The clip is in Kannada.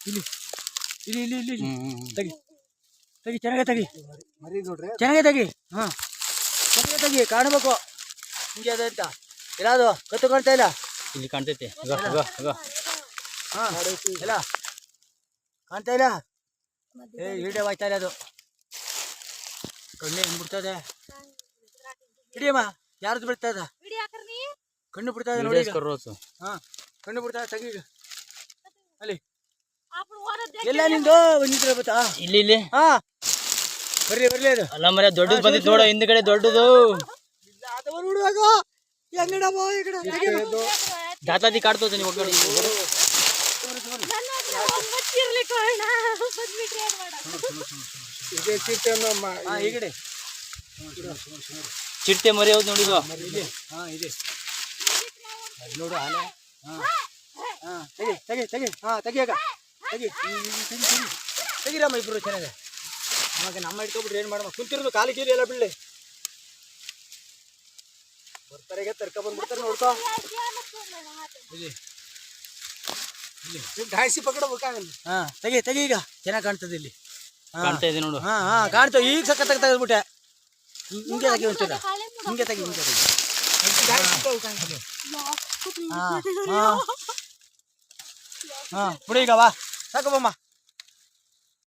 ಇಲ್ಲಿ ಇಲ್ಲಿ ಇಲ್ಲಿ ಇಲ್ಲಿ ತೆಗಿ ತೆಗಿ ಚೆನ್ನಾಗೆ ತೆಗಿ ಚೆನ್ನಾಗೆ ತೆಗಿ ಹಾಂ ಚೆನ್ನಾಗೆ ತೆಗಿ ಕಾಣಬೇಕು ಹಿಂಗೆ ಅದ ಅಂತ ಇಲ್ಲ ಅದು ಕತ್ತು ಕಾಣ್ತಾ ಇಲ್ಲ ಇಲ್ಲಿ ಕಾಣ್ತೈತೆ ಹಾಂ ಇಲ್ಲ ಕಾಣ್ತಾ ಇಲ್ಲ ವಿಡಿಯೋ ಆಯ್ತಾ ಇಲ್ಲ ಅದು ಕಣ್ಣು ಹೆಂಗ್ ಬಿಡ್ತದೆ ಹಿಡಿಯಮ್ಮ ಯಾರ್ದು ಬಿಡ್ತಾ ಇದ ಕಣ್ಣು ಬಿಡ್ತಾ ಇದೆ ನೋಡಿ ಹಾಂ ಕಣ್ಣು ಬಿಡ್ತಾ ತೆಗಿ ಈಗ ಅಲ್ಲಿ ಎಲ್ಲ ನಿಂದು ನಿಂತಿರ ಬತ್ತಾ ಇಲ್ಲಿ ಇಲ್ಲಿ ಹಾ ಬರ್ಲಿ ಬರ್ಲಿ ಅದು ಅಲ್ಲ ಮರ ದೊಡ್ಡದು ಬಂದಿತ್ತು ನೋಡು ಹಿಂದ್ಗಡೆ ದೊಡ್ಡದು ನೋಡುವಾಗ ಹೆಂಗಡಮ್ಮ ಜಾತಾದಿ ಕಾಡ್ತೋತೆ ನೀವು ಒಗ್ಗಡೆ ಈಗಡೆ ಚಿಟ್ಟೆ ಮರಿ ಹೌದು ನೋಡಿ ಹಾ ಇದೆ ನೋಡು ಆಲೆ ಹಾ ಹಾ ತೆಗಿ ತೆಗಿ ತೆಗಿ ಹಾ ತೆಗಿಯಾಗ ತೆಗಿ ತೆಗಿರಮ್ಮ ಇಬ್ರು ಚೆನ್ನಾಗೆ ನಮಗೆ ನಮ್ಮ ಇಟ್ಕೊಬಿಟ್ರೆ ಏನು ಮಾಡಮ್ಮ ಕುಂತಿರೋದು ಕಾಲಿ ಕೀಲಿ ಎಲ್ಲ ಬೀಳಿ ಬರ್ತಾರೆ ತರ್ಕ ಬಂದ್ಬಿಡ್ತಾರೆ ನೋಡ್ಕೋ ಇಲ್ಲಿ ಗಾಯಿಸಿ ಪಕಡಬೇಕಾಗಲ್ಲ ಹಾ ತೆಗಿ ತೆಗಿ ಈಗ ಚೆನ್ನಾಗಿ ಕಾಣ್ತದೆ ಇಲ್ಲಿ ಕಾಣ್ತಾ ಇದೆ ನೋಡು ಹಾ ಹಾ ಕಾಣ್ತದೆ ಈಗ ಸಖತ್ತಾಗಿ ತೆಗೆದ್ಬಿಟ್ಟೆ ಹಿಂಗೆ ತೆಗಿ ಒಂಚೂರ ಹಿಂಗೆ ತೆಗಿ ಹಿಂಗೆ ತೆಗಿ ಹಾ ಹಾ ಹಾ ಬಿಡು ಈಗ ಬಾ ಸಾಕು ಬಮ್ಮ